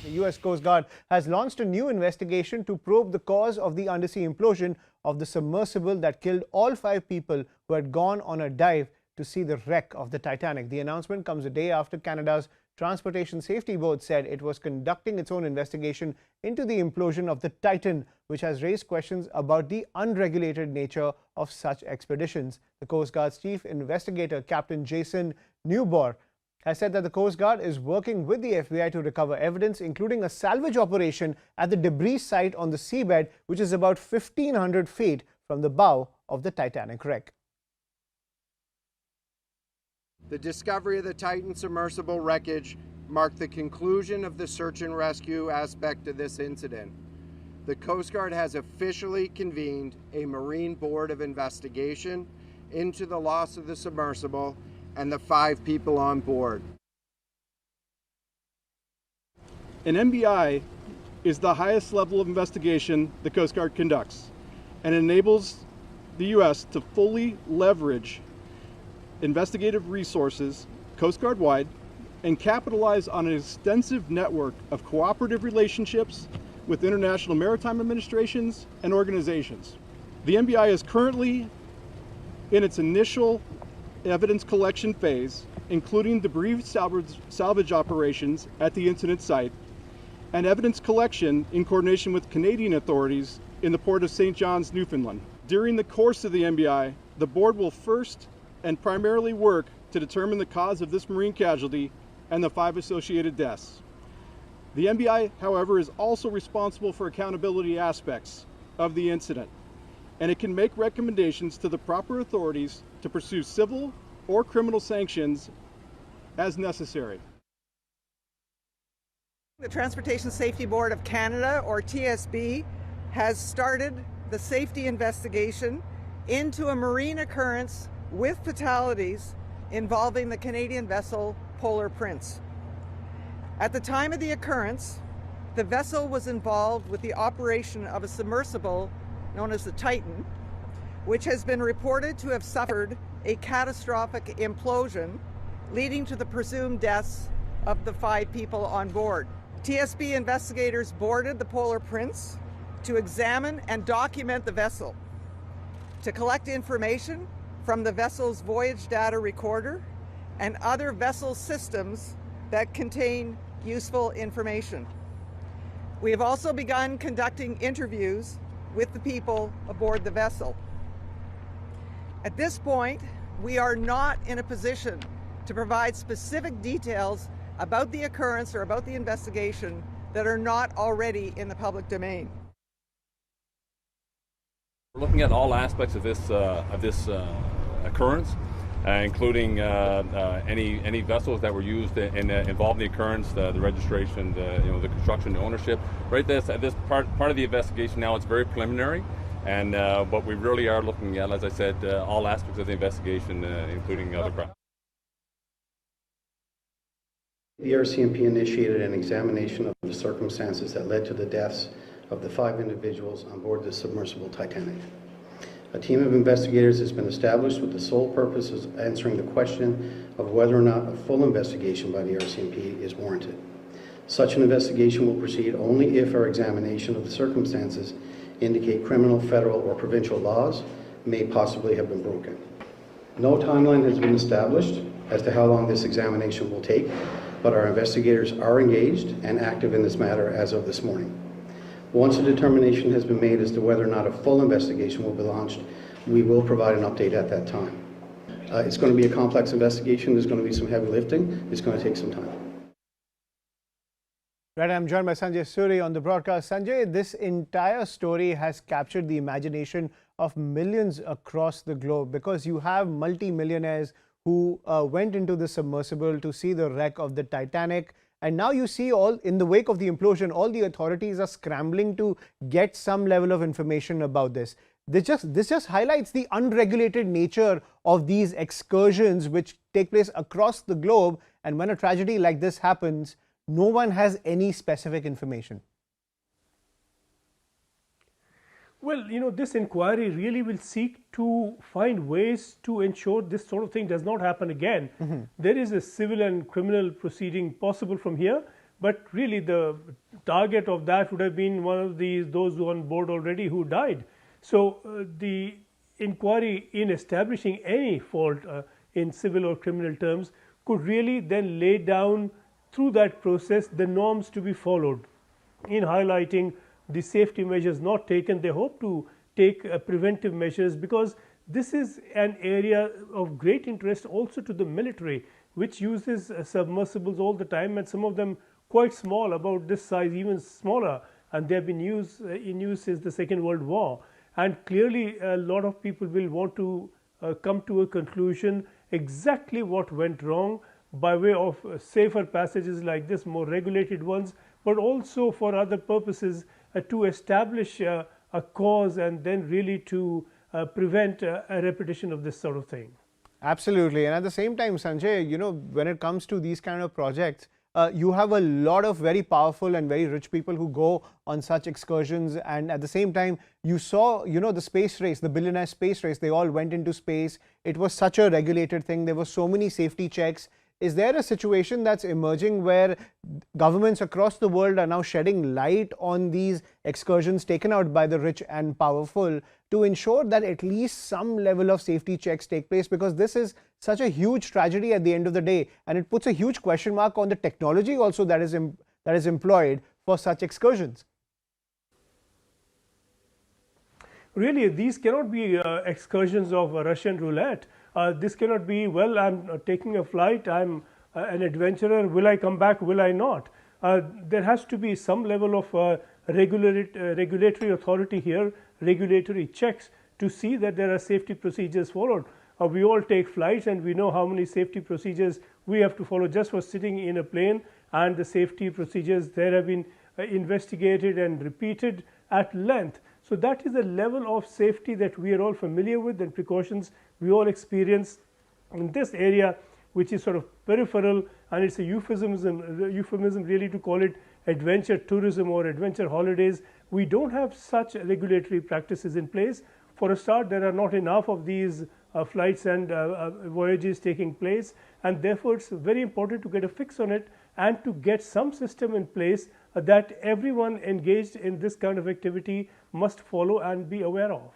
The U.S. Coast Guard has launched a new investigation to probe the cause of the undersea implosion of the submersible that killed all 5 people who had gone on a dive to see the wreck of the Titanic. The announcement comes a day after Canada's Transportation Safety Board said it was conducting its own investigation into the implosion of the Titan, which has raised questions about the unregulated nature of such expeditions. The Coast Guard's chief investigator, Captain Jason Newbor, has said that the Coast Guard is working with the FBI to recover evidence, including a salvage operation at the debris site on the seabed, which is about 1,500 feet from the bow of the Titanic wreck. The discovery of the Titan submersible wreckage marked the conclusion of the search and rescue aspect of this incident. The Coast Guard has officially convened a Marine Board of Investigation into the loss of the submersible and the 5 people on board. An MBI is the highest level of investigation the Coast Guard conducts and enables the U.S. to fully leverage investigative resources Coast Guard-wide and capitalize on an extensive network of cooperative relationships with international maritime administrations and organizations. The MBI is currently in its initial evidence collection phase, including debris salvage operations at the incident site and evidence collection in coordination with Canadian authorities in the port of St. John's, Newfoundland. During the course of the MBI, the board will first and primarily work to determine the cause of this marine casualty and the 5 associated deaths. The MBI, however, is also responsible for accountability aspects of the incident, and it can make recommendations to the proper authorities to pursue civil or criminal sanctions as necessary. The Transportation Safety Board of Canada, or TSB, has started the safety investigation into a marine occurrence with fatalities involving the Canadian vessel Polar Prince. At the time of the occurrence, the vessel was involved with the operation of a submersible known as the Titan, which has been reported to have suffered a catastrophic implosion, leading to the presumed deaths of the 5 people on board. TSB investigators boarded the Polar Prince to examine and document the vessel, to collect information from the vessel's voyage data recorder and other vessel systems that contain useful information. We have also begun conducting interviews with the people aboard the vessel. At this point, we are not in a position to provide specific details about the occurrence or about the investigation that are not already in the public domain. We're looking at all aspects of this occurrence, including any vessels that were used involved in the occurrence, the registration, the construction, the ownership. Right, this part of the investigation now, it's very preliminary, and but we really are looking at, as I said, all aspects of the investigation, including other crimes. The RCMP initiated an examination of the circumstances that led to the deaths of the 5 individuals on board the submersible Titanic. A team of investigators has been established with the sole purpose of answering the question of whether or not a full investigation by the RCMP is warranted. Such an investigation will proceed only if our examination of the circumstances indicate criminal, federal, or provincial laws may possibly have been broken. No timeline has been established as to how long this examination will take, but our investigators are engaged and active in this matter as of this morning. Once a determination has been made as to whether or not a full investigation will be launched, we will provide an update at that time. It's going to be a complex investigation. There's going to be some heavy lifting. It's going to take some time. Right, I'm joined by Sanjay Suri on the broadcast. Sanjay, this entire story has captured the imagination of millions across the globe because you have multi-millionaires who went into the submersible to see the wreck of the Titanic. And now you see, all in the wake of the implosion, all the authorities are scrambling to get some level of information about this. This just highlights the unregulated nature of these excursions which take place across the globe. And when a tragedy like this happens, no one has any specific information. Well, this inquiry really will seek to find ways to ensure this sort of thing does not happen again. There is a civil and criminal proceeding possible from here, but really the target of that would have been one of those on board already who died. So the inquiry in establishing any fault in civil or criminal terms could really then lay down through that process the norms to be followed. In highlighting the safety measures not taken, they hope to take preventive measures, because this is an area of great interest also to the military, which uses submersibles all the time, and some of them quite small, about this size, even smaller, and they have been in use since the Second World War. And clearly a lot of people will want to come to a conclusion exactly what went wrong by way of safer passages like this, more regulated ones, but also for other purposes to establish a cause and then really to prevent a repetition of this sort of thing. Absolutely. And at the same time, Sanjay, you know, when it comes to these kind of projects, you have a lot of very powerful and very rich people who go on such excursions, and at the same time you saw, you know, the space race, the billionaire space race, they all went into space. It was such a regulated thing. There were so many safety checks. Is there a situation that's emerging where governments across the world are now shedding light on these excursions taken out by the rich and powerful to ensure that at least some level of safety checks take place? Because this is such a huge tragedy at the end of the day, and it puts a huge question mark on the technology also that is employed for such excursions. Really, these cannot be excursions of Russian roulette. This cannot be, well, I'm taking a flight, I'm an adventurer, will I come back, will I not? There has to be some level of regulatory authority here, regulatory checks to see that there are safety procedures followed. We all take flights and we know how many safety procedures we have to follow just for sitting in a plane, and the safety procedures there have been investigated and repeated at length. So that is a level of safety that we are all familiar with, and precautions we all experience in this area, which is sort of peripheral, and it's a euphemism really to call it adventure tourism or adventure holidays. We don't have such regulatory practices in place. For a start, there are not enough of these flights and voyages taking place, and therefore it's very important to get a fix on it and to get some system in place that everyone engaged in this kind of activity must follow and be aware of.